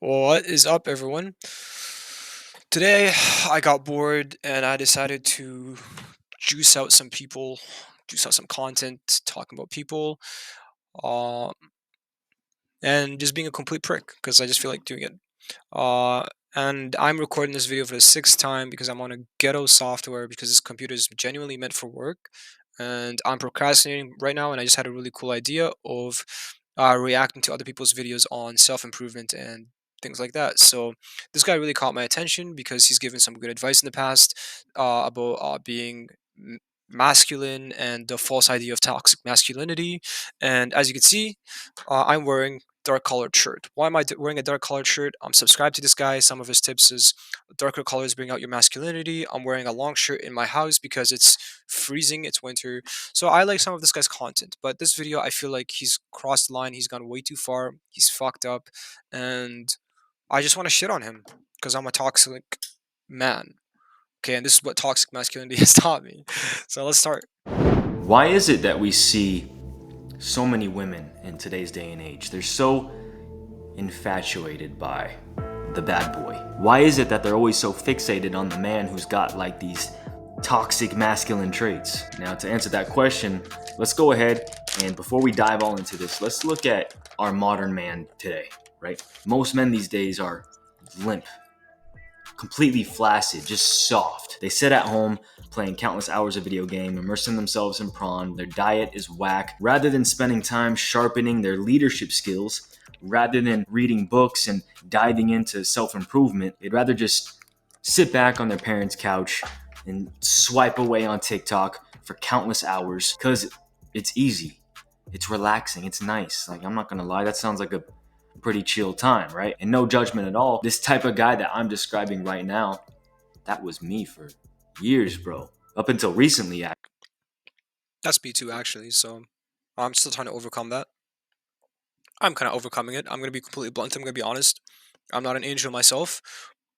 What is up, everyone? Today, I got bored and I decided to juice out some people, juice out some content, talking about people, uh, and just being a complete prick because I just feel like doing it. Uh, and I'm recording this video for the sixth time because I'm on a ghetto software because this computer is genuinely meant for work. And I'm procrastinating right now, and I just had a really cool idea of reacting to other people's videos on self improvement and things like that. So this guy really caught my attention because he's given some good advice in the past about being masculine and the false idea of toxic masculinity. And as you can see, I'm wearing dark colored shirt. Why am I wearing a dark colored shirt? I'm subscribed to this guy. Some of his tips is darker colors bring out your masculinity. I'm wearing a long shirt in my house because it's freezing, it's winter. So I like some of this guy's content, but this video I feel like he's crossed the line. He's gone way too far. He's fucked up, and I just want to shit on him because I'm a toxic man. Okay, and this is what toxic masculinity has taught me. So let's start. Why is it that we see so many women in today's day and age? They're so infatuated by the bad boy. Why is it that they're always so fixated on the man who's got like these toxic masculine traits? Now, to answer that question, let's go ahead and before we dive all into this, let's look at our modern man today, right? Most men these days are limp, completely flaccid, just soft. They sit at home playing countless hours of video game, immersing themselves in prawn. Their diet is whack. Rather than spending time sharpening their leadership skills, rather than reading books and diving into self-improvement, they'd rather just sit back on their parents' couch and swipe away on TikTok for countless hours because it's easy. It's relaxing. It's nice. Like, I'm not gonna lie, that sounds like a pretty chill time, right? And no judgment at all. This type of guy that I'm describing right now, that was me for years, bro. Up until recently, That's me too, actually. So I'm still trying to overcome that. I'm kind of overcoming it. I'm gonna be completely blunt. I'm gonna be honest. I'm not an angel myself,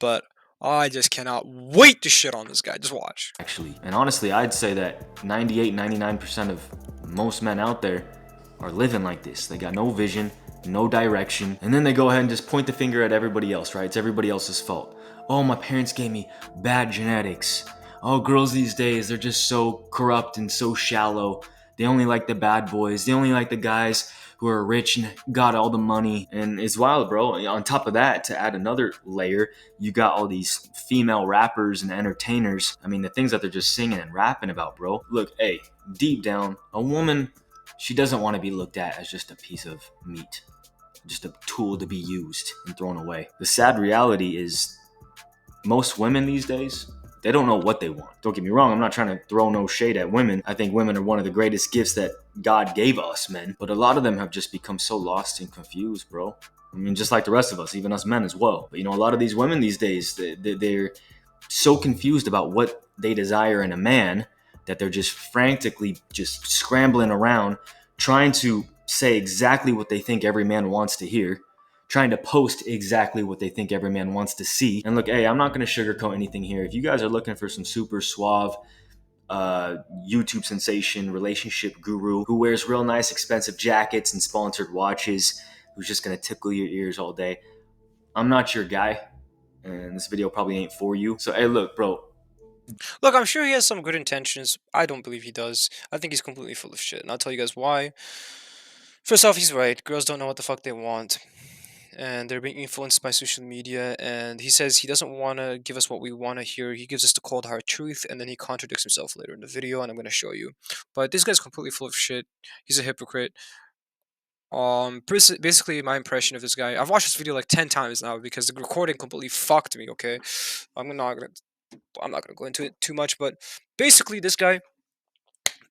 but I just cannot wait to shit on this guy. Just watch. actually. And honestly, I'd say that 98, 99% of most men out there are living like this. They got no vision, no direction, and then they go ahead and just point the finger at everybody else, right? It's everybody else's fault. Oh, my parents gave me bad genetics. Oh, girls these days, they're just so corrupt and so shallow. They only like the bad boys. They only like the guys who are rich and got all the money. And it's wild, bro. On top of that, to add another layer, you got all these female rappers and entertainers. I mean, the things that they're just singing and rapping about, bro. Look, hey, deep down, a woman, she doesn't want to be looked at as just a piece of meat, just a tool to be used and thrown away. The sad reality is most women these days, they don't know what they want. Don't get me wrong, I'm not trying to throw no shade at women. I think women are one of the greatest gifts that God gave us, men. But a lot of them have just become so lost and confused, bro. I mean, just like the rest of us, even us men as well. But you know, a lot of these women these days, they're so confused about what they desire in a man that they're just frantically just scrambling around trying to say exactly what they think every man wants to hear, trying to post exactly what they think every man wants to see. And look, hey, I'm not going to sugarcoat anything here. If you guys are looking for some super suave YouTube sensation, relationship guru who wears real nice expensive jackets and sponsored watches, who's just going to tickle your ears all day, I'm not your guy. And this video probably ain't for you. So, hey, look, bro, Look, I'm sure he has some good intentions. I don't believe he does. I think he's completely full of shit, and I'll tell you guys why. First off, he's right. Girls don't know what the fuck they want, and they're being influenced by social media. And he says he doesn't want to give us what we want to hear. He gives us the cold hard truth, and then he contradicts himself later in the video, and I'm going to show you. But this guy's completely full of shit. He's a hypocrite. Basically, my impression of this guy. I've watched this video like 10 times now because the recording completely fucked me. Okay, I'm not gonna. I'm not gonna go into it too much, but basically, this guy,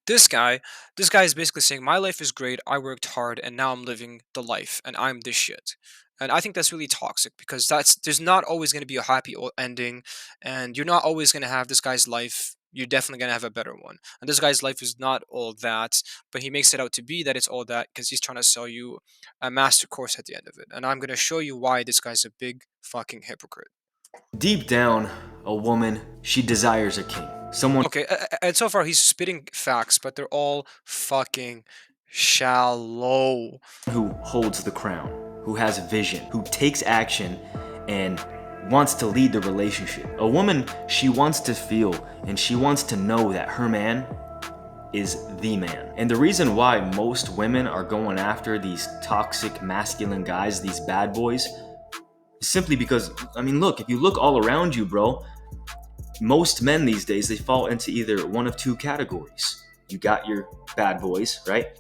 this guy is basically saying my life is great. I worked hard, and now I'm living the life, and I'm this shit. And I think that's really toxic because there's not always going to be a happy ending, and you're not always going to have this guy's life. You're definitely going to have a better one. And this guy's life is not all that, but he makes it out to be that it's all that because he's trying to sell you a master course at the end of it. And I'm going to show you why this guy's a big fucking hypocrite. deep down, a woman, she desires a king. Someone Okay, and so far he's spitting facts, but they're all fucking shallow. who holds the crown. who has vision, who takes action and wants to lead the relationship. A woman, she wants to feel and she wants to know that her man is the man. And the reason why most women are going after these toxic masculine guys, these bad boys, is simply because, I mean, look, if you look all around you, bro, most men these days, they fall into either one of two categories. You got your bad boys, right?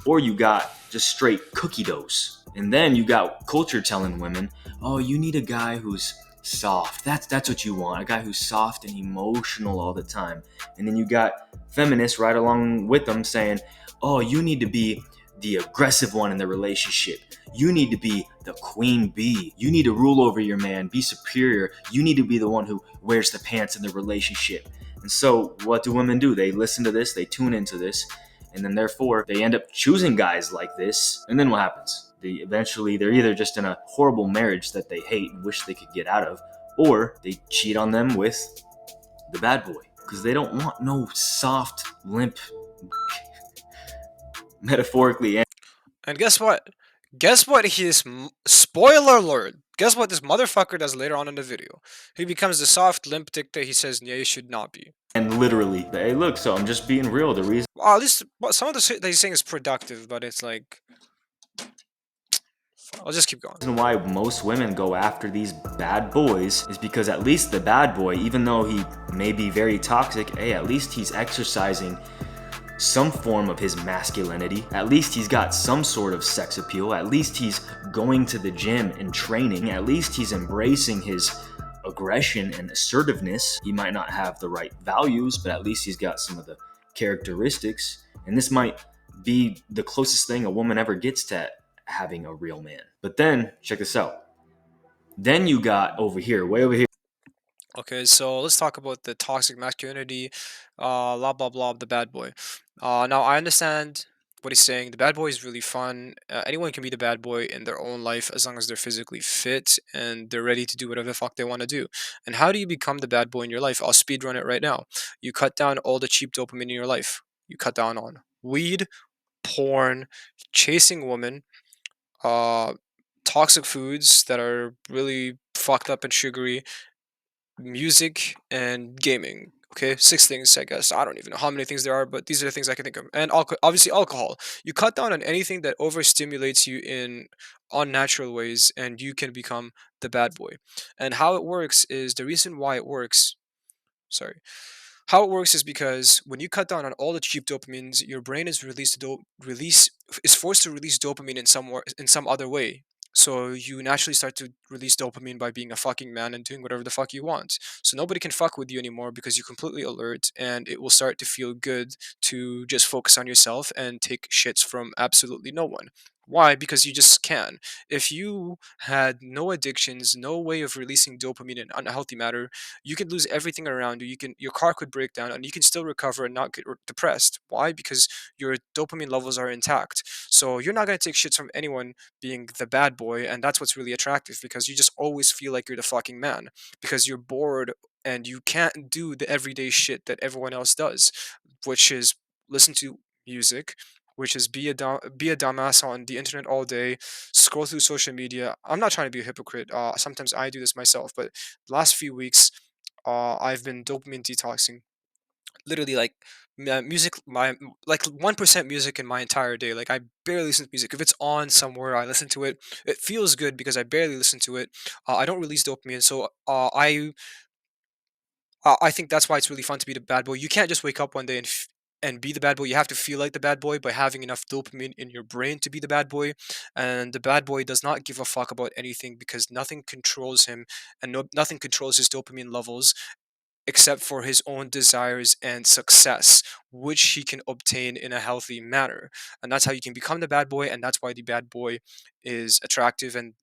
Or you got just straight cookie doughs. And then you got culture telling women, oh, you need a guy who's soft. That's what you want, a guy who's soft and emotional all the time. And then you got feminists right along with them saying, oh, you need to be the aggressive one in the relationship. You need to be the queen bee. You need to rule over your man, be superior. You need to be the one who wears the pants in the relationship. And so what do women do? They listen to this, they tune into this, and then therefore they end up choosing guys like this. And then what happens? They're either just in a horrible marriage that they hate and wish they could get out of, or they cheat on them with the bad boy because they don't want no soft, limp, metaphorically. And guess what? Guess what? Spoiler alert. Guess what this motherfucker does later on in the video? He becomes the soft, limp dick that he says yeah, you should not be. And literally, hey, look, so I'm just being real. The reason Well, at least some of the shit that he's saying is productive, but it's like, I'll just keep going. why most women go after these bad boys is because at least the bad boy, even though he may be very toxic, hey, at least he's exercising some form of his masculinity. At least he's got some sort of sex appeal. At least he's going to the gym and training. At least he's embracing his aggression and assertiveness. He might not have the right values, but at least he's got some of the characteristics. And this might be the closest thing a woman ever gets to having a real man. But then, check this out. Then you got over here, way over here. Okay, so let's talk about the toxic masculinity, blah blah blah, the bad boy. Now I understand what he's saying. The bad boy is really fun. Anyone can be the bad boy in their own life as long as they're physically fit and they're ready to do whatever the fuck they want to do. And how do you become the bad boy in your life? I'll speed run it right now. You cut down all the cheap dopamine in your life. You cut down on weed, porn, chasing women, uh, toxic foods that are really fucked up and sugary, music, and gaming. Okay, six things, I guess. I don't even know how many things there are, but these are the things I can think of. And obviously, alcohol. You cut down on anything that overstimulates you in unnatural ways, and you can become the bad boy. And how it works is the reason why it works. Sorry. How it works is because when you cut down on all the cheap dopamines, your brain is forced to release dopamine in some other way. So you naturally start to release dopamine by being a fucking man and doing whatever the fuck you want. So nobody can fuck with you anymore because you're completely alert, and it will start to feel good to just focus on yourself and take shits from absolutely no one. Why? Because you just can. If you had no addictions, no way of releasing dopamine in an unhealthy manner, you could lose everything around you. Your car could break down, and you can still recover and not get depressed. Why? Because your dopamine levels are intact. So you're not gonna take shits from anyone being the bad boy, and that's what's really attractive because you just always feel like you're the fucking man because you're bored and you can't do the everyday shit that everyone else does, which is listen to music, which is be a dumbass on the internet all day, scroll through social media. I'm not trying to be a hypocrite. Sometimes I do this myself, but the last few weeks, I've been dopamine detoxing. Literally, like music, like 1% music in my entire day. Like I barely listen to music. If it's on somewhere, I listen to it. It feels good because I barely listen to it. I don't release dopamine, so I think that's why it's really fun to be the bad boy. You can't just wake up one day and be the bad boy. You have to feel like the bad boy by having enough dopamine in your brain to be the bad boy. And the bad boy does not give a fuck about anything because nothing controls him, and nothing controls his dopamine levels except for his own desires and success, which he can obtain in a healthy manner. And that's how you can become the bad boy, and that's why the bad boy is attractive and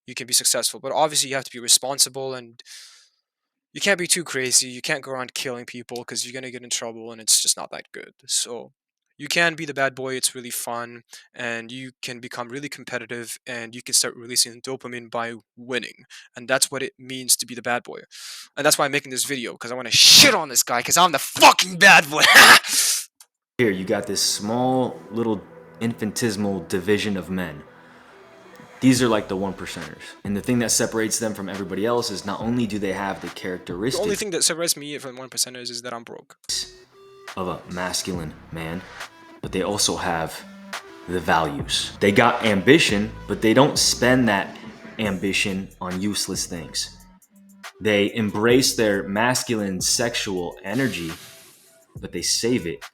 you can be successful. But obviously, you have to be responsible and you can't be too crazy. You can't go around killing people because you're gonna get in trouble, and it's just not that good. So you can be the bad boy. It's really fun, and you can become really competitive, and you can start releasing dopamine by winning, and that's what it means to be the bad boy. And that's why I'm making this video because I want to shit on this guy because I'm the fucking bad boy. Here, you got this small little infinitesimal division of men. These are like the one percenters. And the thing that separates them from everybody else is not only do they have the The only characteristics thing that separates me from 1%ers is that I'm broke. of a masculine man, but they also have the values. They got ambition, but they don't spend that ambition on useless things. They embrace their masculine sexual energy, but they save it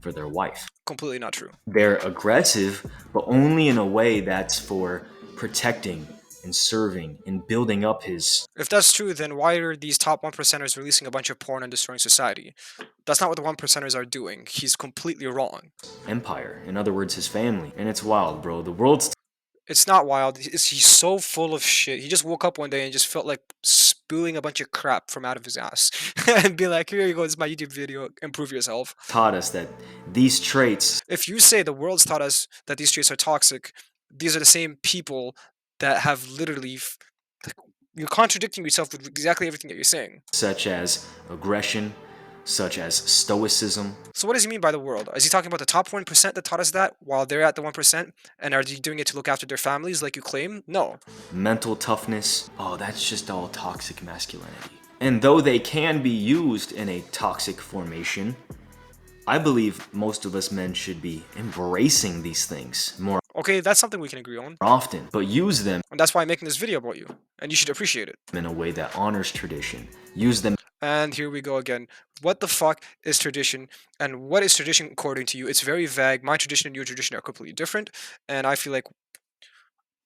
for their wife. Completely not true. They're aggressive, but only in a way that's for protecting and serving and building up his If that's true, then why are these top 1%ers releasing a bunch of porn and destroying society? That's not what the 1%ers are doing. He's completely wrong. empire. In other words, his family. And it's wild, bro. The world's It's not wild. He's so full of shit. He just woke up one day and just felt like spewing a bunch of crap from out of his ass and be like, "Here you go. This is my YouTube video. Improve yourself." taught us that these traits If you say the world's taught us that these traits are toxic, these are the same people that have literally. Like, you're contradicting yourself with exactly everything that you're saying. such as aggression, such as stoicism, So what does he mean by the world? Is he talking about the top 1% that taught us that while they're at the 1%? And are they doing it to look after their families like you claim? No. mental toughness. Oh, that's just all toxic masculinity. And though they can be used in a toxic formation, I believe most of us men should be embracing these things more Okay, that's something we can agree on. often, but use them And that's why I'm making this video about you. And you should appreciate it. in a way that honors tradition. Use them And here we go again. What the fuck is tradition? And what is tradition according to you? It's very vague. My tradition and your tradition are completely different. And I feel like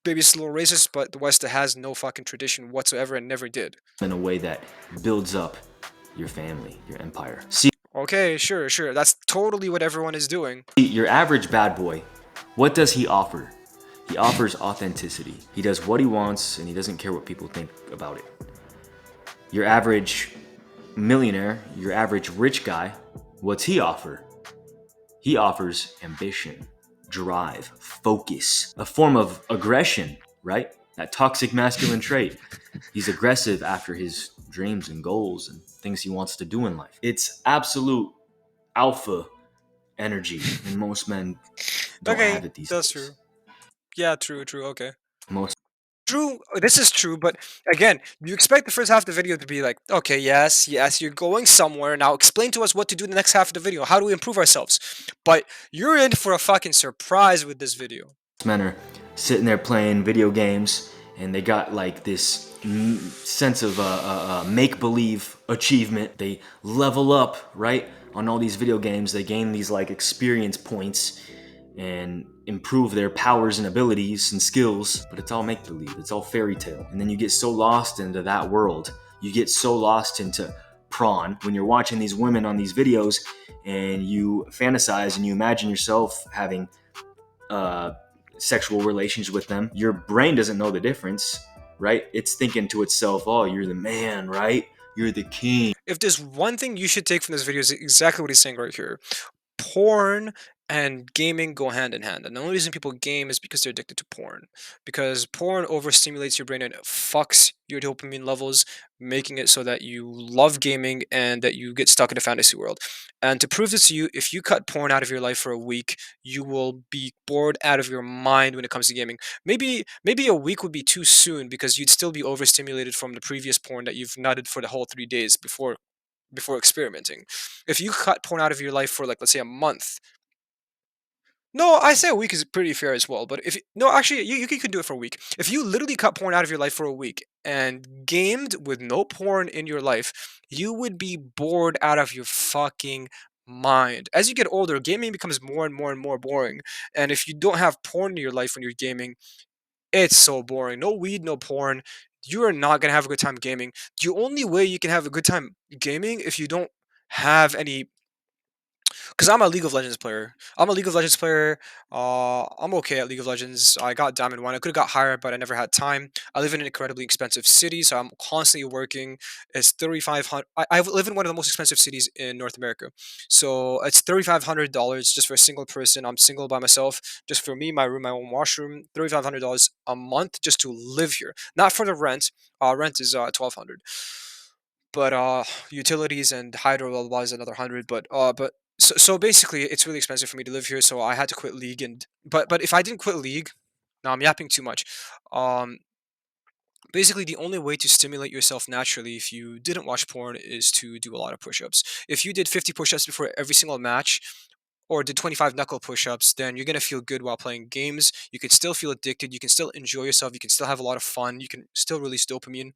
maybe it's a little racist, but the West has no fucking tradition whatsoever and never did. in a way that builds up your family, your empire. See, Okay, sure, sure. That's totally what everyone is doing. your average bad boy, what does he offer? He offers authenticity. He does what he wants and he doesn't care what people think about it. Your average millionaire, your average rich guy, what's he offer? He offers ambition, drive, focus, a form of aggression, right? That toxic masculine trait. He's aggressive after his dreams and goals and things he wants to do in life. It's absolute alpha energy, and most men don't Okay, have it these that's days. true. Yeah, true, true, okay. Most True, this is true, but again, you expect the first half of the video to be like, okay, yes, yes, you're going somewhere. Now explain to us what to do in the next half of the video. How do we improve ourselves? But you're in for a fucking surprise with this video. men are sitting there playing video games, and they got like this sense of make-believe achievement. They level up, right? On all these video games, they gain these like experience points and improve their powers and abilities and skills, but it's all make-believe. It's all fairy tale. And then you get so lost into that world. You get so lost into prawn when you're watching these women on these videos, and you fantasize and you imagine yourself having sexual relations with them. Your brain doesn't know the difference, right? It's thinking to itself, oh, you're the man, right? You're the king. If there's one thing you should take from this video is exactly what he's saying right here. Porn and gaming go hand in hand. And the only reason people game is because they're addicted to porn. Because porn overstimulates your brain and it fucks your dopamine levels, making it so that you love gaming and that you get stuck in a fantasy world. And to prove this to you, if you cut porn out of your life for a week, you will be bored out of your mind when it comes to gaming. Maybe a week would be too soon because you'd still be overstimulated from the previous porn that you've nutted for the whole 3 days before experimenting. If you cut porn out of your life for like let's say a month. No, I say a week is pretty fair as well. But if no, actually, you could do it for a week. If you literally cut porn out of your life for a week and gamed with no porn in your life, you would be bored out of your fucking mind. As you get older, gaming becomes more and more and more boring. And if you don't have porn in your life when you're gaming, it's so boring. No weed, no porn. You are not gonna have a good time gaming. The only way you can have a good time gaming if you don't have any, because I'm a League of Legends player. I'm a League of Legends player. I'm okay at League of Legends. I got Diamond 1. I could have got higher, but I never had time. I live in an incredibly expensive city, so I'm constantly working. It's 3,500. I live in one of the most expensive cities in North America. So it's $3,500 just for a single person. I'm single by myself. Just for me, my room, my own washroom. $3,500 a month just to live here. Not for the rent. Rent is 1,200, but utilities and hydro blah, blah, blah is another 100. But so basically it's really expensive for me to live here, so I had to quit league. And but if I didn't quit league, Now I'm yapping too much. Um, Basically, the only way to stimulate yourself naturally if you didn't watch porn is to do a lot of push-ups. If you did 50 push-ups before every single match, or did 25 knuckle push-ups, then you're gonna feel good while playing games. You can still feel addicted. You can still enjoy yourself. You can still have a lot of fun. You can still release dopamine.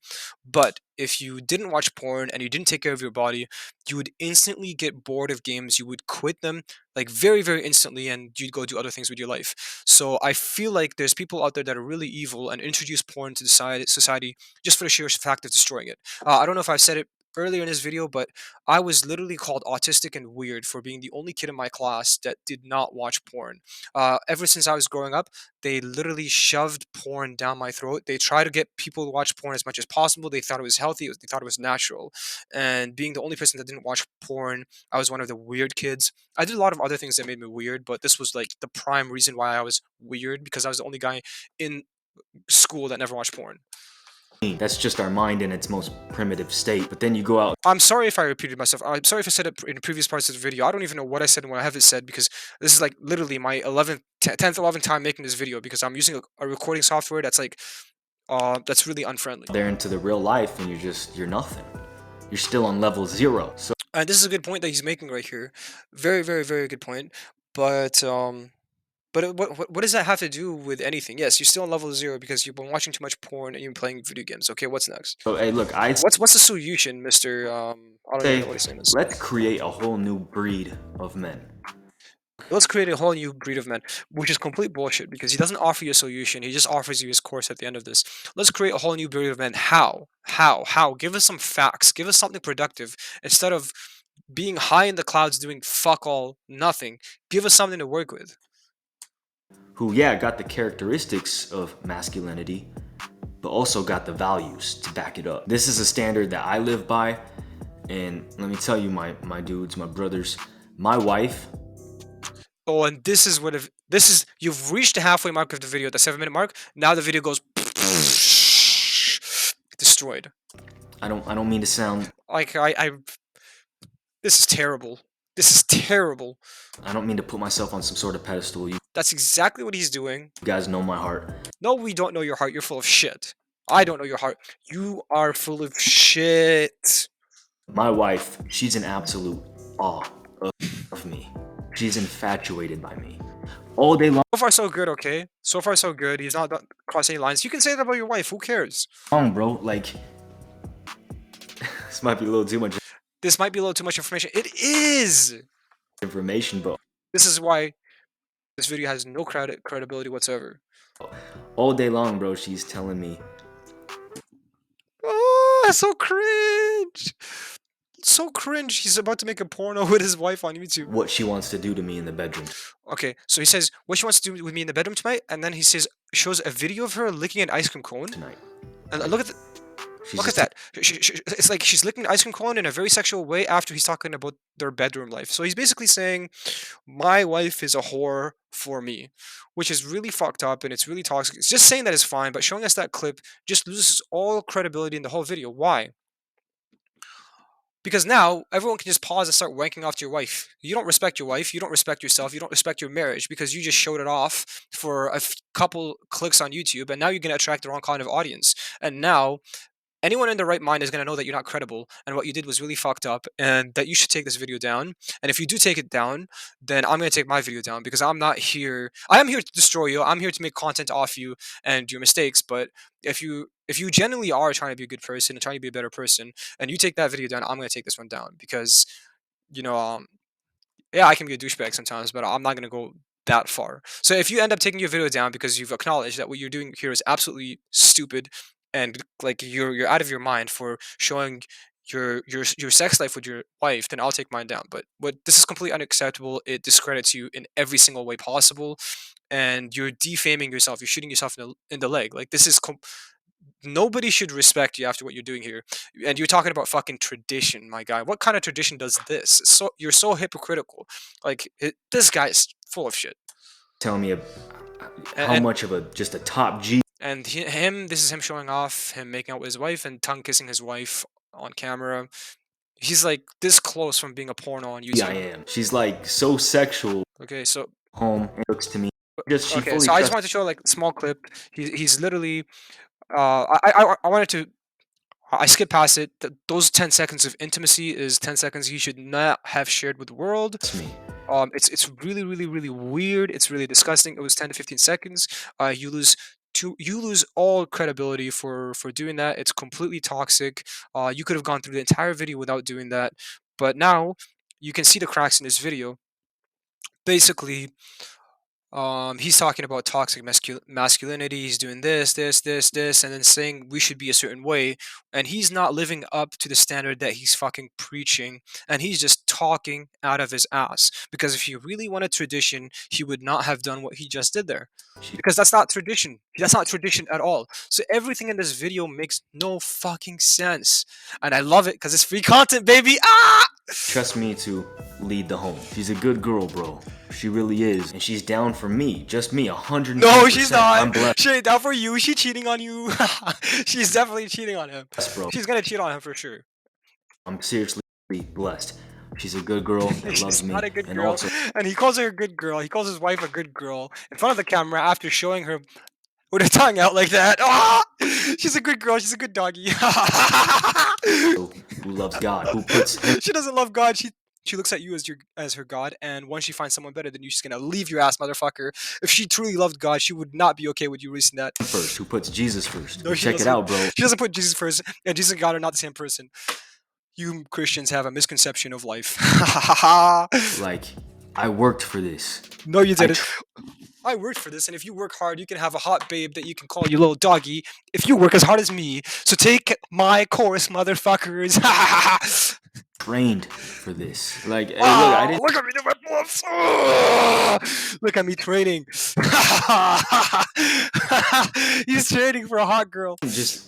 But if you didn't watch porn and you didn't take care of your body, you would instantly get bored of games. You would quit them like very, very instantly, and you'd go do other things with your life. So I feel like there's people out there that are really evil and introduce porn to society just for the sheer fact of destroying it. I don't know if I said it earlier in this video, but I was literally called autistic and weird for being the only kid in my class that did not watch porn. Ever since I was growing up, they literally shoved porn down my throat. They try to get people to watch porn as much as possible. They thought it was healthy. They thought it was natural. And being the only person that didn't watch porn, I was one of the weird kids. I did a lot of other things that made me weird, but this was like the prime reason why I was weird because I was the only guy in school that never watched porn. That's just our mind in its most primitive state. But then you go out I'm sorry if I repeated myself. I'm sorry if I said it in previous parts of the video. I don't even know what I said and what I haven't said because this is like literally my 11th, 10th, 11th time making this video because I'm using a recording software that's like, that's really unfriendly. there into the real life and you're nothing. You're still on level 0. So And this is a good point that he's making right here. Very, very, very good point. But, what does that have to do with anything? Yes, you're still on level 0 because you've been watching too much porn and you're playing video games. Okay, what's next? hey, look, I'd What's the solution, Mister? I don't even know say what his name is. let's create a whole new breed of men. Let's create a whole new breed of men, which is complete bullshit because he doesn't offer you a solution. He just offers you his course at the end of this. Let's create a whole new breed of men. How? How? Give us some facts. Give us something productive instead of being high in the clouds doing fuck all, nothing. Give us something to work with. Who, yeah, got the characteristics of masculinity, but also got the values to back it up. This is a standard that I live by, and let me tell you, my dudes, my brothers, my wife. Oh, and this is what if this is you've reached the halfway mark of the video, the 7-minute mark. Now the video goes destroyed. I don't mean to sound. Like I this is terrible. This is terrible. I don't mean to put myself on some sort of pedestal. You That's exactly what he's doing. guys know my heart. No, we don't know your heart. You're full of shit. I don't know your heart. You are full of shit. My wife, she's in absolute awe of me. She's infatuated by me. All day So far, so good, okay? So far, so good. He's not crossed any lines. You can say that about your wife. Who cares? long, bro. Like, this might be a little too much This might be a little too much information. It is! information, but This is why this video has no credibility whatsoever. all day long, bro, she's telling me Oh, so cringe! So cringe. He's about to make a porno with his wife on YouTube. what she wants to do to me in the bedroom Okay, so he says, what she wants to do with me in the bedroom tonight, and then he says, shows a video of her licking an ice cream cone. tonight. And look at the, She's look at just that. It's like she's licking an ice cream cone in a very sexual way after he's talking about their bedroom life. So he's basically saying, my wife is a whore for me, which is really fucked up and it's really toxic. It's just saying that is fine, but showing us that clip just loses all credibility in the whole video. Why? Because now everyone can just pause and start wanking off to your wife. You don't respect your wife. You don't respect yourself. You don't respect your marriage because you just showed it off for a couple clicks on YouTube, and now you're going to attract the wrong kind of audience. And now anyone in their right mind is going to know that you're not credible and what you did was really fucked up and that you should take this video down. And if you do take it down, then I'm going to take my video down because I'm not here. I am here to destroy you. I'm here to make content off you and your mistakes. But if you genuinely are trying to be a good person and trying to be a better person and you take that video down, I'm going to take this one down because, you know, yeah, I can be a douchebag sometimes, but I'm not going to go that far. So if you end up taking your video down because you've acknowledged that what you're doing here is absolutely stupid and like you're out of your mind for showing your sex life with your wife, then I'll take mine down. But what this is completely unacceptable. It discredits you in every single way possible, and you're defaming yourself. You're shooting yourself in the leg. Like this is nobody should respect you after what you're doing here. And you're talking about fucking tradition, my guy. What kind of tradition does this? So you're so hypocritical. Like this guy is full of shit. telling me how And much of a just a top G him, this is him showing off him making out with his wife and tongue kissing his wife on camera. He's like this close from being a porno on I YouTube. am. She's like so sexual. Okay, so Home and looks to me. Just she Okay, fully so I just trusts. wanted to show like a small clip. He's literally. I wanted to. I skipped past it. Those 10 seconds of intimacy is 10 seconds he should not have shared with the world. Me. It's really really really weird. It's really disgusting. It was 10 to 15 seconds. You lose all credibility for doing that. It's completely toxic. You could have gone through the entire video without doing that, but now you can see the cracks in this video. Basically, he's talking about toxic masculinity. He's doing this, and then saying we should be a certain way, and he's not living up to the standard that he's fucking preaching, and he's just talking out of his ass. Because if he really wanted tradition, he would not have done what he just did there. She Because that's not tradition. That's not tradition at all. So everything in this video makes no fucking sense, and I love it because it's free content, baby. Ah! trusts me to lead the home. She's a good girl, bro. She really is, and she's down for me, just me, No, she's 110%. not. I'm blessed, She ain't down for you. She cheating on you. She's definitely cheating on him. bro. She's gonna cheat on him for sure. I'm seriously blessed. She's a good girl that loves She's me, not a good and girl, also and he calls her a good girl. He calls his wife a good girl in front of the camera after showing her with her tongue out like that. Ah! She's a good girl. She's a good doggy. who loves God, who puts Him She doesn't love God. She looks at you as her God, and once she finds someone better than you, she's gonna leave your ass, motherfucker. If she truly loved God, she would not be okay with you releasing that. first, who puts Jesus first. No, And she check it doesn't. out, bro. She doesn't put Jesus first, and Jesus and God are not the same person. You Christians have a misconception of life. Like, I worked for this. No, you I didn't. I worked for this, and if you work hard, you can have a hot babe that you can call your little doggy. If you work as hard as me, so take my course, motherfuckers. trained for this. Like, hey, look, I didn't Look at me do my pull-ups. Oh, look at me training. He's training for a hot girl. just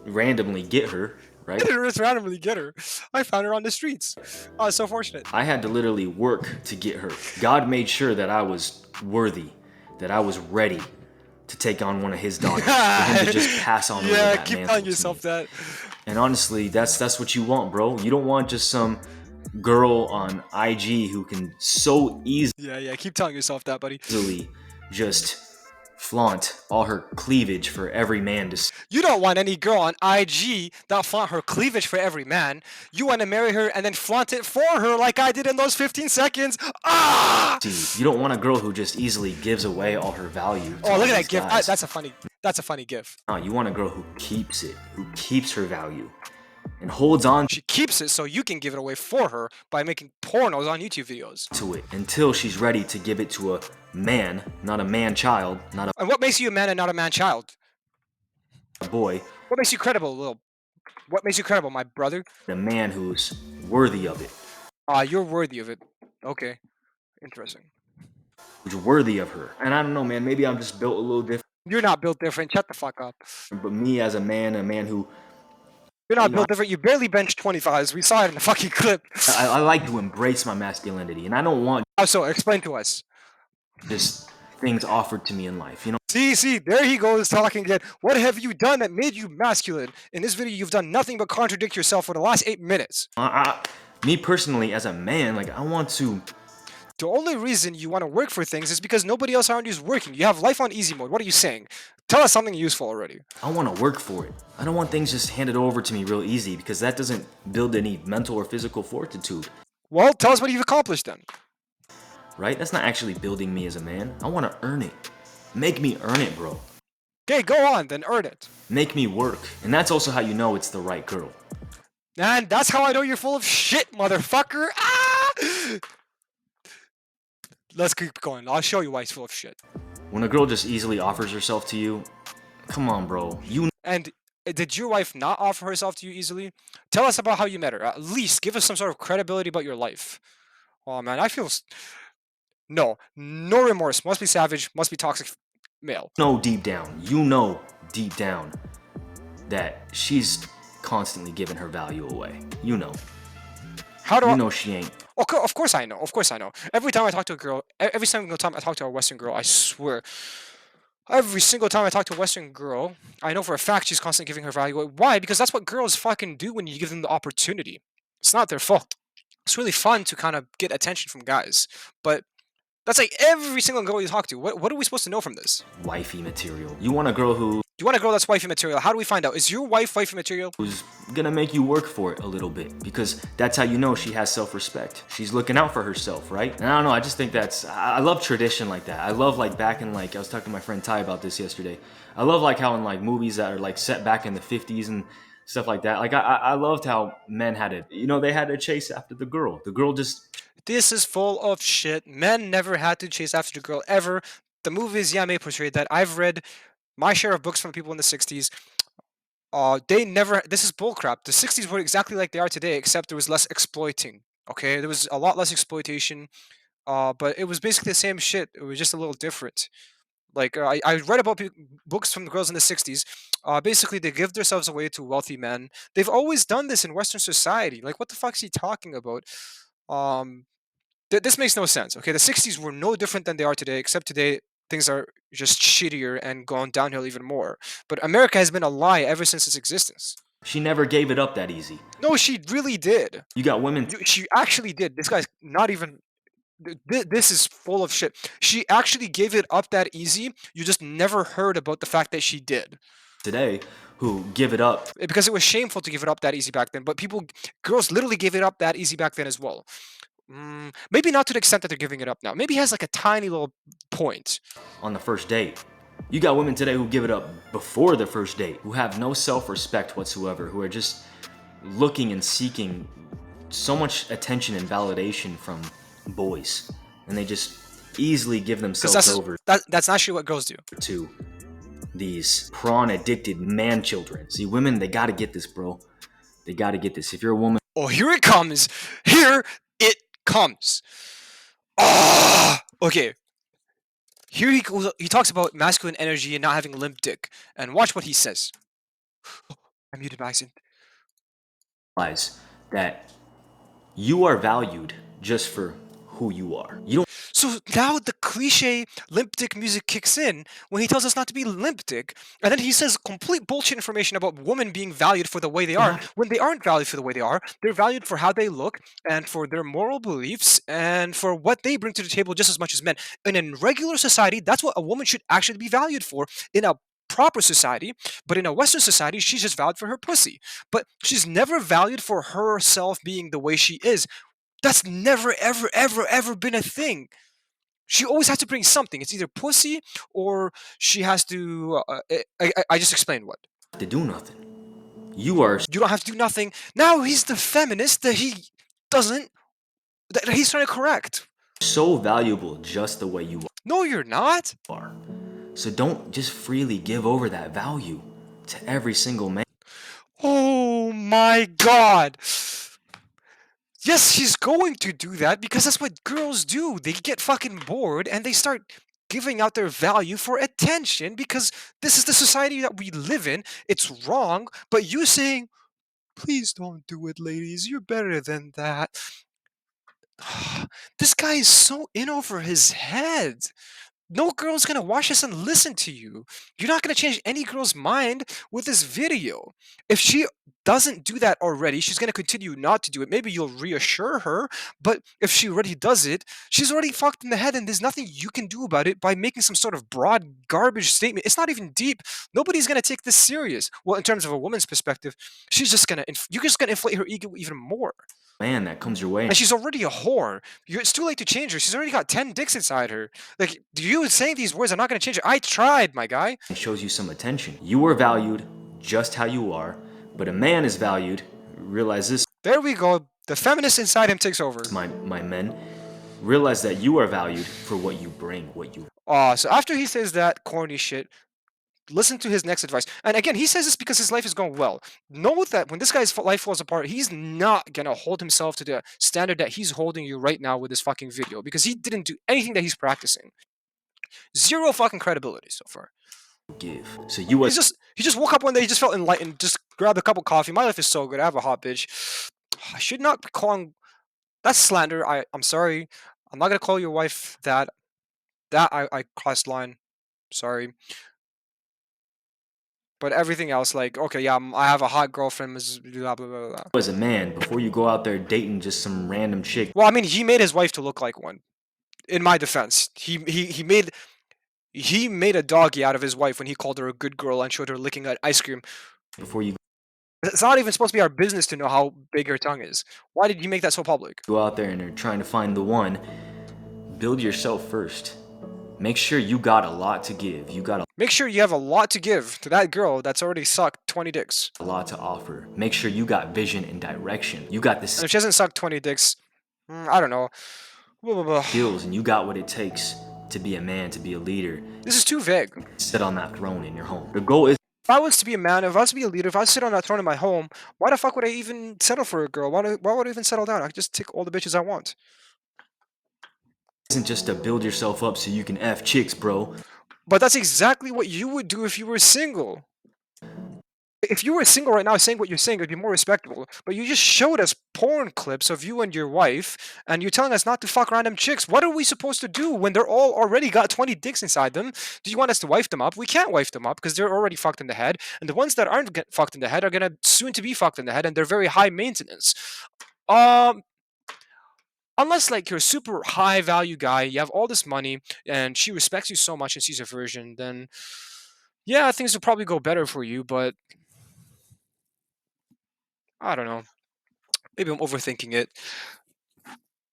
randomly get her, I right? didn't just randomly get her. I found her on the streets. I was so fortunate. I had to literally work to get her. God made sure that I was worthy, that I was ready to take on one of His daughters, for Him to just pass on over Yeah, that keep mantle telling to yourself me. that. And honestly, that's what you want, bro. You don't want just some girl on IG who can so Yeah, keep telling yourself that, buddy. easily just flaunt all her cleavage for every man to You don't want any girl on IG that flaunt her cleavage for every man. You want to marry her and then flaunt it for her like I did in those 15 seconds. Ah! see. You don't want a girl who just easily gives away all her value to Oh, all look at these that gif. guys. That's a funny gif. No, you want a girl who keeps it, who keeps her value, and holds on She keeps it so you can give it away for her by making pornos on YouTube videos. to it until she's ready to give it to a man, not a man-child, not And what makes you a man and not a man-child? a boy, What makes you credible, little? What makes you credible, my brother? a man who's worthy of it, You're worthy of it. Okay, interesting. who's worthy of her. And I don't know, man, maybe I'm just built a little different, You're not built different. Shut the fuck up. but me as a man who, You're you not know, built different. You barely bench 25s. We saw it in the fucking clip. I like to embrace my masculinity, and I don't want So explain to us. just things offered to me in life, you know? See, there he goes talking again. What have you done that made you masculine? In this video, you've done nothing but contradict yourself for the last 8 minutes. Me personally, as a man, like, I want to, The only reason you want to work for things is because nobody else around you is working. You have life on easy mode. What are you saying? Tell us something useful already. I want to work for it. I don't want things just handed over to me real easy, because that doesn't build any mental or physical fortitude, Well, tell us what you've accomplished then. right? That's not actually building me as a man. I want to earn it. Make me earn it, bro. Okay, go on, then earn it. Make me work. And that's also how you know it's the right girl. And that's how I know you're full of shit, motherfucker. Ah! Let's keep going. I'll show you why he's full of shit. When a girl just easily offers herself to you, come on, bro. You And did your wife not offer herself to you easily? Tell us about how you met her. At least give us some sort of credibility about your life. Oh man, I feel no remorse. Must be savage. Must be toxic male. know deep down, that she's constantly giving her value away. You know. How do You I? know she ain't. Of course I know. Of course I know. Every time I talk to a girl, every single time I talk to a Western girl, I swear, every single time I talk to a Western girl, I know for a fact she's constantly giving her value away. Why? Because that's what girls fucking do when you give them the opportunity. It's not their fault. It's really fun to kind of get attention from guys, but That's like every single girl you talk to. What are we supposed to know from this? wifey material. You want a girl You want a girl that's wifey material. How do we find out? Is your wife wifey material? who's gonna make you work for it a little bit, because that's how you know she has self-respect. She's looking out for herself, right? And I don't know, I just think I love tradition like that. I love, like, back in, like, I was talking to my friend Ty about this yesterday. I love, like, how in, like, movies that are, like, set back in the 50s and stuff like that. Like, I loved how men had it. You know, they had to chase after the girl. The girl just This is full of shit. Men never had to chase after the girl ever. The movies, yeah, may portray that. I've read my share of books from people in the 60s. They never. This is bullcrap. The 60s were exactly like they are today, except there was less exploiting. Okay, there was a lot less exploitation. But it was basically the same shit. It was just a little different. Like I read about books from the girls in the 60s. Basically, they give themselves away to wealthy men. They've always done this in Western society. Like, what the fuck is he talking about? Um, this makes no sense. Okay, the 60s were no different than they are today, except today things are just shittier and gone downhill even more. But America has been a lie ever since its existence. she never gave it up that easy. No, she really did. You got women She actually did. This guy's not even. This is full of shit. She actually gave it up that easy. You just never heard about the fact that she did. today who give it up. Because it was shameful to give it up that easy back then. But girls literally gave it up that easy back then as well. Maybe not to the extent that they're giving it up now. Maybe it has like a tiny little point. On the first date. You got women today who give it up before the first date, who have no self-respect whatsoever, who are just looking and seeking so much attention and validation from boys, and they just easily give Because themselves over that's actually what girls do. to these prawn addicted man children. See, women, they gotta get this, bro. They gotta get this. If you're a woman, Oh, here it comes. Here it comes. Ah, okay. Here he goes. He talks about masculine energy and not having a limp dick. And watch what he says. I muted my accent. realize that you are valued just for who you are. You don't So now the cliche limp dick music kicks in when he tells us not to be limp dick, and then he says complete bullshit information about women being valued for the way they are have when they aren't valued for the way they are. They're valued for how they look and for their moral beliefs and for what they bring to the table just as much as men. And in regular society, that's what a woman should actually be valued for in a proper society. But in a Western society, she's just valued for her pussy. But she's never valued for herself being the way she is. That's never, ever, ever, ever been a thing. She always has to bring something. It's either pussy or she has to. I just explained what. have to do nothing. You are You don't have to do nothing. Now he's the feminist that he doesn't. That he's trying to correct. so valuable just the way you No, you're not. are. So don't just freely give over that value to every single man. Oh my god. Yes, she's going to do that because that's what girls do. They get fucking bored and they start giving out their value for attention because this is the society that we live in. It's wrong, but you saying, please don't do it, ladies. You're better than that. This guy is so in over his head. No girl's gonna watch this and listen to you. You're not gonna change any girl's mind with this video. If she doesn't do that already, she's gonna continue not to do it. Maybe you'll reassure her, but if she already does it, she's already fucked in the head, and there's nothing you can do about it by making some sort of broad garbage statement. It's not even deep. Nobody's gonna take this serious. Well, in terms of a woman's perspective, she's just gonna you're just gonna inflate her ego even more. Man that comes your way And she's already a whore. It's too late to change her. She's already got 10 dicks inside her. Like, you saying these words are not going to change her. I tried, my guy. and shows you some attention. You are valued just how you are, but a man is valued. Realize this, There we go. The feminist inside him takes over. my men. Realize that you are valued for what you bring, what you So after he says that corny shit, listen to his next advice. And again, he says this because his life is going well. Know that when this guy's life falls apart, he's not going to hold himself to the standard that he's holding you right now with this fucking video because he didn't do anything that he's practicing. Zero fucking credibility so far. give. So you as He just woke up one day, he just felt enlightened, just grabbed a cup of coffee. My life is so good. I have a hot bitch. I should not be calling that's slander. I'm sorry. I'm not gonna call your wife that. I crossed line. Sorry. But everything else, like, okay, yeah, I have a hot girlfriend, blah blah blah blah. as a man, before you go out there dating just some random chick, Well, I mean, he made his wife to look like one. In my defense, he made a doggy out of his wife when he called her a good girl and showed her licking at ice cream. before you It's not even supposed to be our business to know how big her tongue is. Why did he make that so public? go out there and are trying to find the one, build yourself first. Make sure you got a lot to give. You got Make sure you have a lot to give to that girl that's already sucked 20 dicks. a lot to offer. Make sure you got vision and direction. You got the And if she hasn't sucked 20 dicks, I don't know. Blah, blah, blah. skills and you got what it takes to be a man, to be a leader, This is too vague. sit on that throne in your home. The goal is If I was to be a man, if I was to be a leader, if I was to sit on that throne in my home, why the fuck would I even settle for a girl? Why would I even settle down? I could just take all the bitches I want. isn't just to build yourself up so you can F chicks, bro. But that's exactly what you would do if you were single. If you were single right now saying what you're saying, it'd be more respectable. But you just showed us porn clips of you and your wife, and you're telling us not to fuck random chicks. What are we supposed to do when they're all already got 20 dicks inside them? Do you want us to wife them up? We can't wife them up because they're already fucked in the head. And the ones that aren't get fucked in the head are gonna soon to be fucked in the head, and they're very high maintenance. Um, Unless like you're a super high value guy, you have all this money, and she respects you so much and sees a virgin, then yeah, things will probably go better for you. But I don't know. Maybe I'm overthinking it.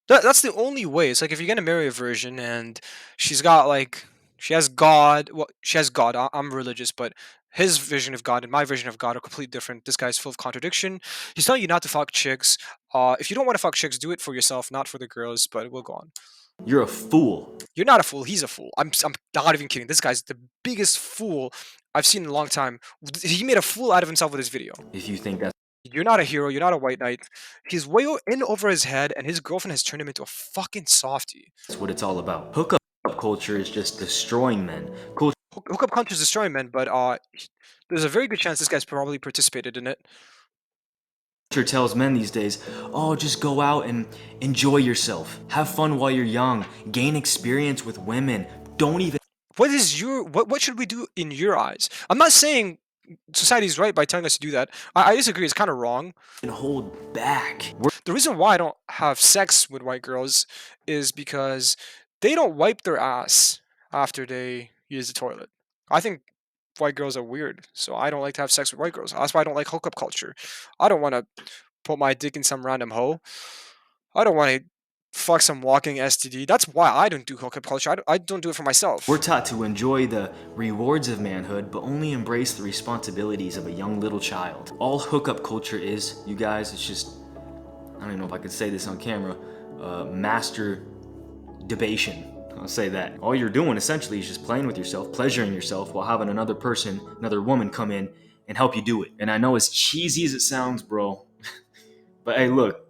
That's the only way. It's like if you're gonna marry a virgin and she's got like she has God. Well, she has God. I'm religious, but his vision of God and my vision of God are completely different. This guy's full of contradiction. He's telling you not to fuck chicks. If you don't want to fuck chicks, do it for yourself, not for the girls. But we'll go on. You're a fool You're not a fool. He's a fool. I'm not even kidding. This guy's the biggest fool I've seen in a long time. He made a fool out of himself with this video. if you think that's You're not a hero. You're not a white knight. He's way in over his head, and his girlfriend has turned him into a fucking softie. what it's all about. Hookup culture is just destroying men. Culture Hookup culture is destroying men, but there's a very good chance this guy's probably participated in it. tells men these days, oh, just go out and enjoy yourself. Have fun while you're young. Gain experience with women. Don't even What should we do in your eyes? I'm not saying society's right by telling us to do that. I disagree. It's kind of wrong. hold back. The reason why I don't have sex with white girls is because they don't wipe their ass after they use the toilet. I think white girls are weird, so I don't like to have sex with white girls. That's why I don't like hookup culture. I don't want to put my dick in some random hoe. I don't want to fuck some walking STD. That's why I don't do hookup culture. I don't do it for We're myself. taught to enjoy the rewards of manhood, but only embrace the responsibilities of a young little child. All hookup culture is, you guys, it's just, I don't even know if I could say this on camera, master debation. I'll say that. All you're doing essentially is just playing with yourself, pleasuring yourself while having another person, another woman come in and help you do it. And I know as cheesy as it sounds, bro, but hey, look,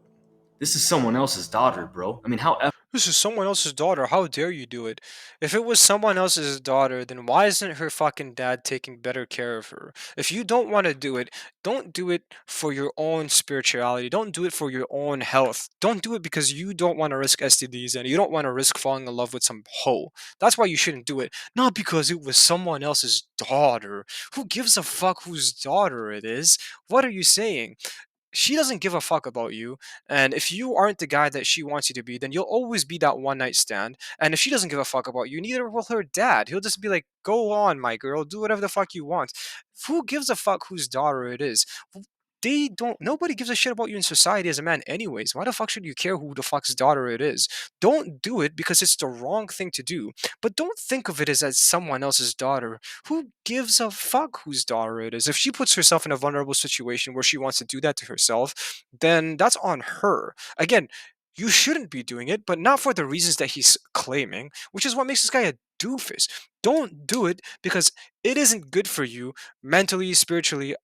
this is someone else's daughter, bro. I mean, how This is someone else's daughter. How dare you do it? If it was someone else's daughter, then why isn't her fucking dad taking better care of her? If you don't want to do it, don't do it for your own spirituality. Don't do it for your own health. Don't do it because you don't want to risk STDs and you don't want to risk falling in love with some hoe. That's why you shouldn't do it. Not because it was someone else's daughter. Who gives a fuck whose daughter it is? What are you saying? She doesn't give a fuck about you. And if you aren't the guy that she wants you to be, then you'll always be that one night stand. And if she doesn't give a fuck about you, neither will her dad. He'll just be like, go on, my girl, do whatever the fuck you want. Who gives a fuck whose daughter it is? They don't, nobody gives a shit about you in society as a man, anyways. Why the fuck should you care who the fuck's daughter it is? Don't do it because it's the wrong thing to do. But don't think of it as someone else's daughter. Who gives a fuck whose daughter it is? If she puts herself in a vulnerable situation where she wants to do that to herself, then that's on her. Again, you shouldn't be doing it, but not for the reasons that he's claiming, which is what makes this guy a doofus. Don't do it because it isn't good for you mentally, spiritually.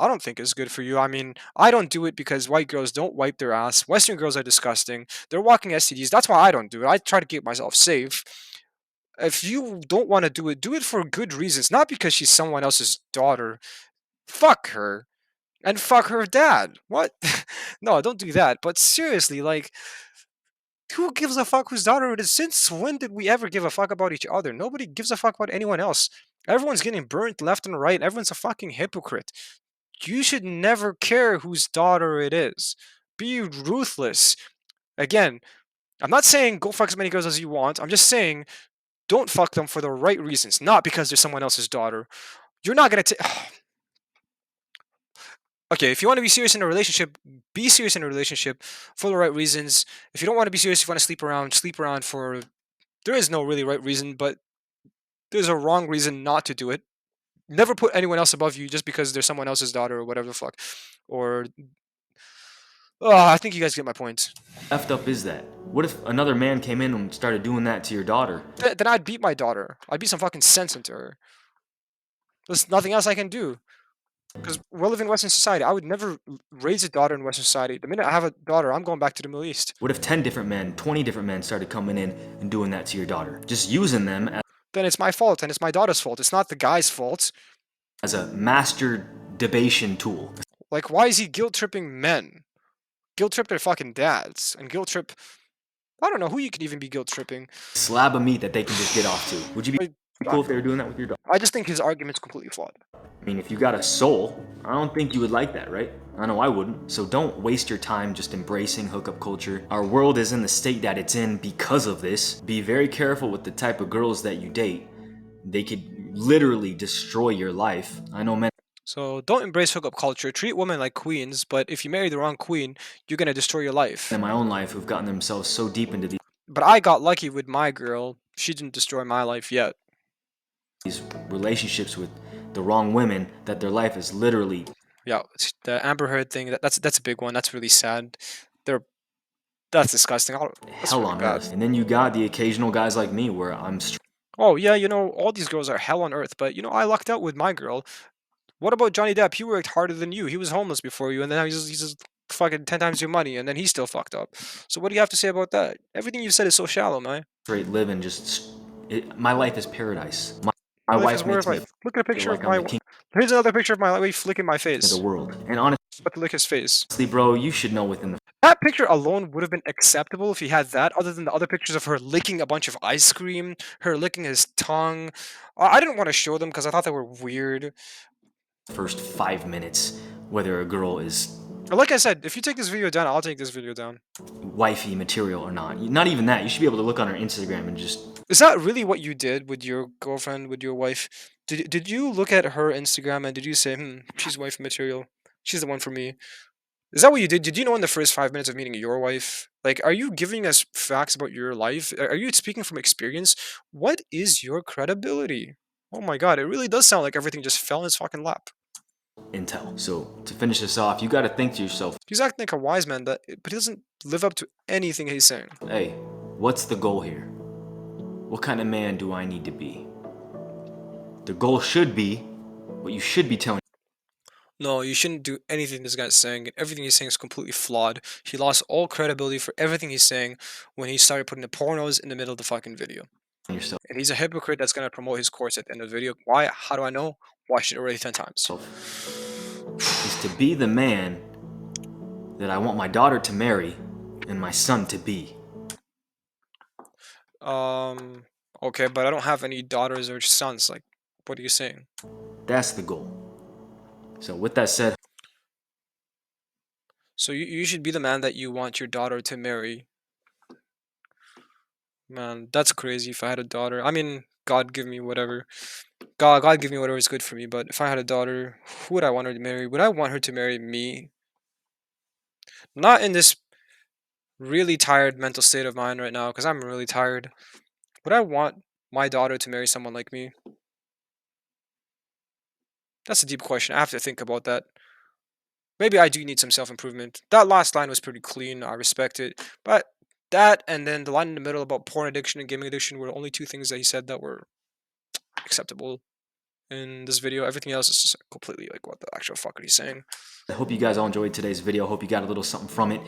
I don't think it's good for you. I mean, I don't do it because white girls don't wipe their ass. Western girls are disgusting. They're walking STDs. That's why I don't do it. I try to keep myself safe. If you don't want to do it for good reasons, not because she's someone else's daughter. Fuck her. And fuck her dad. What? No, don't do that. But seriously, like, who gives a fuck whose daughter it is? Since when did we ever give a fuck about each other? Nobody gives a fuck about anyone else. Everyone's getting burnt left and right. Everyone's a fucking hypocrite. You should never care whose daughter it is. Be ruthless. Again, I'm not saying go fuck as many girls as you want. I'm just saying don't fuck them for the right reasons, not because they're someone else's daughter. You're not gonna take. Okay, if you want to be serious in a relationship, be serious in a relationship for the right reasons. If you don't want to be serious, you want to sleep around for. There is no really right reason, but there's a wrong reason not to do it. Never put anyone else above you just because they're someone else's daughter or whatever the fuck. Or, oh, I think you guys get my point. effed up is that? What if another man came in and started doing that to your daughter? Then I'd beat my daughter. I'd beat some fucking sense into her. There's nothing else I can do. Because we're living in Western society. I would never raise a daughter in Western society. The minute I have a daughter, I'm going back to the Middle East. What if 10 different men, 20 different men started coming in and doing that to your daughter? Just using them Then it's my fault and it's my daughter's fault. It's not the guy's fault. as a master debation tool. Like, why is he guilt tripping men? Guilt trip their fucking dads and guilt trip. I don't know who you could even be guilt tripping. Slab of meat that they can just get off to. Would you be cool if they were doing that with your daughter? I just think his argument's completely flawed. I mean, if you got a soul, I don't think you would like that, right? I know I wouldn't. So don't waste your time just embracing hookup culture. Our world is in the state that it's in because of this. Be very careful with the type of girls that you date. They could literally destroy your life. I know men So don't embrace hookup culture. Treat women like queens, but if you marry the wrong queen, you're gonna destroy your life. in my own life who've gotten themselves so deep into But I got lucky with my girl. She didn't destroy my life yet. these relationships with the wrong women that their life is literally Yeah, the Amber Heard thing. That's a big one. That's really sad. They're that's disgusting. That's hell really on bad. earth. And then you got the occasional guys like me where I'm Oh yeah, all these girls are hell on earth. But I lucked out with my girl. What about Johnny Depp? He worked harder than you. He was homeless before you, and then now he's just fucking 10 times your money, and then he's still fucked up. So what do you have to say about that? Everything you said is so shallow, man. straight living, my life is paradise. My Your life is wife worth makes me life. Look at a feel picture of like I'm my. the king Here's another picture of my wife flicking my of the face. world. And honestly, About to lick his face. bro, you should know within the That picture alone would have been acceptable if he had that, other than the other pictures of her licking a bunch of ice cream, her licking his tongue. I didn't want to show them because I thought they were weird. first 5 minutes whether a girl is But like I said, if you take this video down, I'll take this video down. wifey material or not. Not even that. You should be able to look on her Instagram and just Is that really what you did with your girlfriend, with your wife? Did you look at her Instagram and did you say, she's wife material. She's the one for me. Is that what you did? Did you know in the first 5 minutes of meeting your wife? Like, are you giving us facts about your life? Are you speaking from experience? What is your credibility? Oh my god, it really does sound like everything just fell in his fucking lap. intel. So to finish this off, you got to think to yourself, He's acting like a wise man, but he doesn't live up to anything he's saying. hey, what's the goal here? What kind of man do I need to be? The goal should be what you should be telling. No, you shouldn't do anything this guy's saying, and everything he's saying is completely flawed. He lost all credibility for everything he's saying when he started putting the pornos in the middle of the fucking video. Yourself And he's a hypocrite that's gonna promote his course at the end of the video. Why? How do I know? Watched it already 10 times. is to be the man that I want my daughter to marry and my son to be. Okay, but I don't have any daughters or sons. Like, what are you saying? That's the goal. So with that said, So you should be the man that you want your daughter to marry. Man, that's crazy. If I had a daughter, I mean, God give me whatever. God give me whatever is good for me. But if I had a daughter, who would I want her to marry? Would I want her to marry me? Not in this really tired mental state of mind right now, because I'm really tired. Would I want my daughter to marry someone like me? That's a deep question. I have to think about that. Maybe I do need some self-improvement. That last line was pretty clean. I respect it. But that and then the line in the middle about porn addiction and gaming addiction were the only two things that he said that were acceptable in this video. Everything else is just completely like, what the actual fuck are you saying? I hope you guys all enjoyed today's video. Hope you got a little something from it.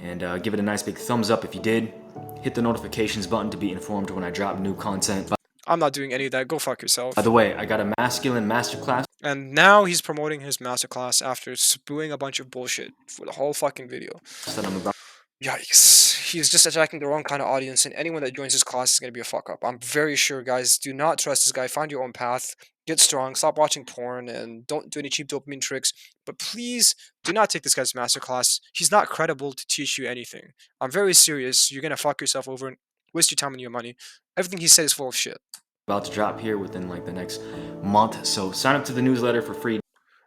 And give it a nice big thumbs up if you did. Hit the notifications button to be informed when I drop new content. I'm not doing any of that. Go fuck yourself. By the way, I got a masculine masterclass And now he's promoting his masterclass after spewing a bunch of bullshit for the whole fucking video. that I'm about. Yikes. He's just attacking the wrong kind of audience, and anyone that joins his class is going to be a fuck up. I'm very sure, guys. Do not trust this guy. Find your own path. get strong, stop watching porn, and don't do any cheap dopamine tricks. But please do not take this guy's masterclass. He's not credible to teach you anything. I'm very serious. You're gonna fuck yourself over and waste your time and your money. Everything he said is full of shit. About to drop here within like the next month. So sign up to the newsletter for free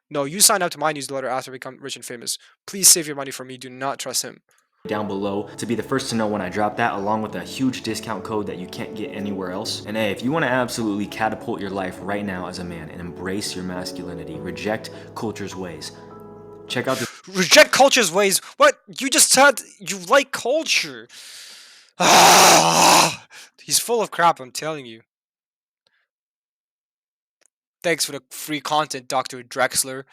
No, you sign up to my newsletter after I become rich and famous. Please save your money for me. Do not trust him. down below to be the first to know when I drop that, along with a huge discount code that you can't get anywhere else. And hey, if you want to absolutely catapult your life right now as a man and embrace your masculinity, reject culture's ways, check out this Reject culture's ways. What? You just said you like culture. Ah, he's full of crap, I'm telling you. Thanks for the free content, Dr. Drexler.